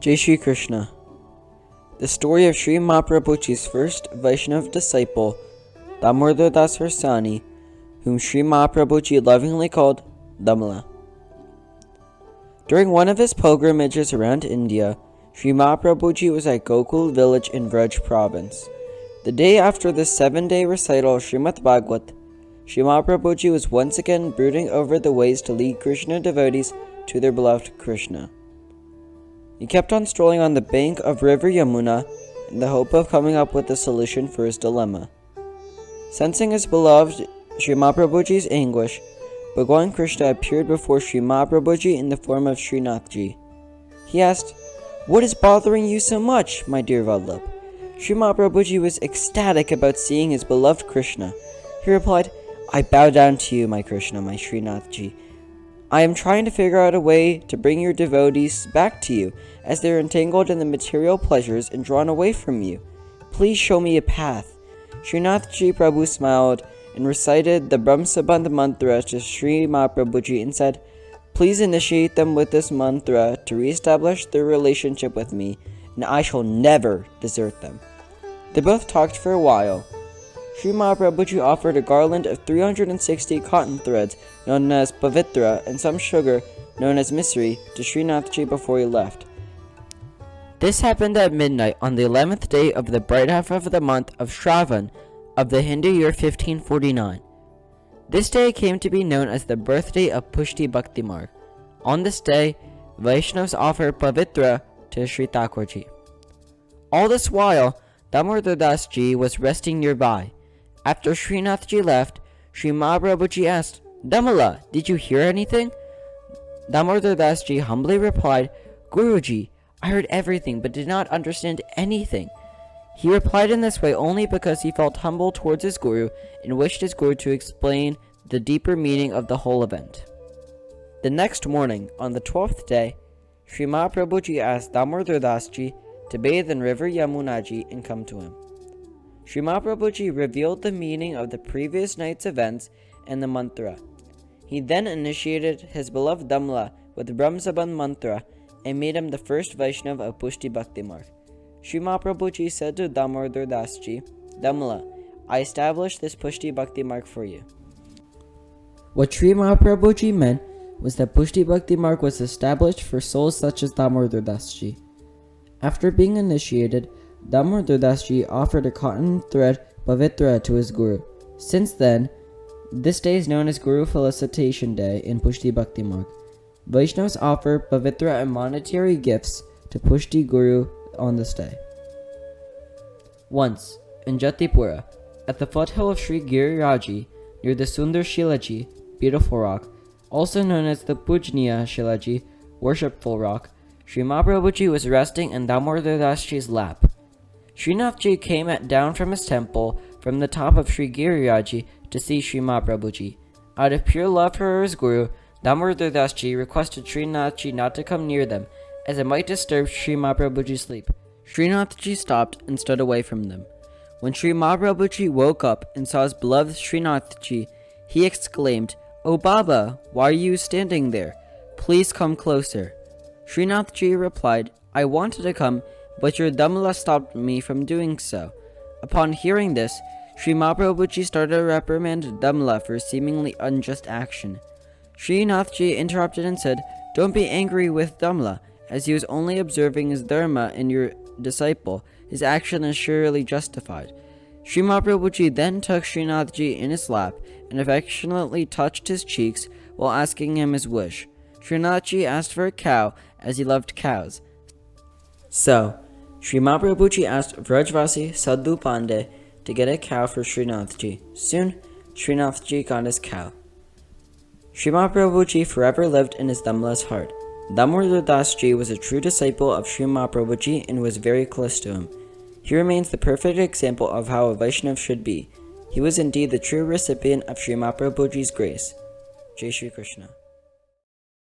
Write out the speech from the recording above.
Jai Shri Krishna. The story of Sri Mahaprabhuji's first Vaishnav disciple, Damodardas Harsaniji, whom Sri Mahaprabhuji lovingly called Damla. During one of his pilgrimages around India, Sri Mahaprabhuji was at Gokul village in Vraj province. The day after the 7-day recital of Srimad Bhagavad, Sri Mahaprabhuji was once again brooding over the ways to lead Krishna devotees to their beloved Krishna. He kept on strolling on the bank of river Yamuna in the hope of coming up with a solution for his dilemma. Sensing his beloved Sri Mahaprabhuji's anguish, Bhagwan Krishna appeared before Sri Mahaprabhuji in the form of Srinathji. He asked, "What is bothering you so much, my dear Vallabh?" Sri Mahaprabhuji was ecstatic about seeing his beloved Krishna. He replied, "I bow down to you, my Krishna, my Srinathji. I am trying to figure out a way to bring your devotees back to you, as they are entangled in the material pleasures and drawn away from you. Please show me a path." Srinathji Prabhu smiled and recited the Brahmasambandha mantra to Sri Mahaprabhuji and said, "Please initiate them with this mantra to re-establish their relationship with me, and I shall never desert them." They both talked for a while. Sri Mahaprabhuji offered a garland of 360 cotton threads known as pavitra and some sugar known as misri to Srinathji before he left. This happened at midnight on the 11th day of the bright half of the month of Shravan of the Hindu year 1549. This day came to be known as the birthday of Pushti Bhakti Marg. On this day, Vaishnavas offered pavitra to Sri Thakurji. All this while, Damodardasji was resting nearby. After Srinathji left, Sri Mahaprabhuji asked, "Damala, did you hear anything?" Damodardasji humbly replied, "Guruji, I heard everything but did not understand anything." He replied in this way only because he felt humble towards his guru and wished his guru to explain the deeper meaning of the whole event. The next morning, on the 12th day, Sri Mahaprabhuji asked Damodardasji to bathe in river Yamunaji and come to him. Sri Mahaprabhuji revealed the meaning of the previous night's events and the mantra. He then initiated his beloved Damla with the Brahmasambandha mantra and made him the first Vaishnav of Pushti Bhakti Marg. Sri Mahaprabhuji said to Damodardasji, "Damla, I established this Pushti Bhakti Marg for you." What Sri Mahaprabhuji meant was that Pushti Bhakti Marg was established for souls such as Damodardasji. After being initiated, Damodardasji offered a cotton thread pavitra to his guru. Since then, this day is known as Guru Felicitation Day in Pushti Bhakti Marg. Vaishnavas offer pavitra and monetary gifts to Pushti Guru on this day. Once, in Jatipura, at the foothill of Sri Giriraji, near the Sundar Shilaji, beautiful rock, also known as the Pujniya Shilaji, worshipful rock, Sri Mahaprabhuji was resting in Damodardasji's lap. Srinathji came down from his temple from the top of Sri Giriraji to see Sri Mahaprabhuji. Out of pure love for his guru, Damodardasji requested Srinathji not to come near them, as it might disturb Sri Mahaprabhuji's sleep. Srinathji stopped and stood away from them. When Sri Mahaprabhuji woke up and saw his beloved Srinathji, he exclaimed, "O Baba, why are you standing there? Please come closer." Srinathji replied, "I wanted to come, but your Damla stopped me from doing so." Upon hearing this, Sri Mahaprabhuji started to reprimand Damla for seemingly unjust action. Srinathji interrupted and said, "Don't be angry with Damla, as he was only observing his dharma in your disciple. His action is surely justified." Sri Mahaprabhuji then took Srinathji in his lap and affectionately touched his cheeks while asking him his wish. Srinathji asked for a cow, as he loved cows. So, Sri Mahaprabhuji asked Vrajvasi Sadhu Pandey to get a cow for Srinathji. Soon, Srinathji got his cow. Sri Mahaprabhuji forever lived in his Damla's heart. Damodardasji was a true disciple of Sri Mahaprabhuji and was very close to him. He remains the perfect example of how a Vaishnav should be. He was indeed the true recipient of Sri Mahaprabhuji's grace. Jai Shri Krishna.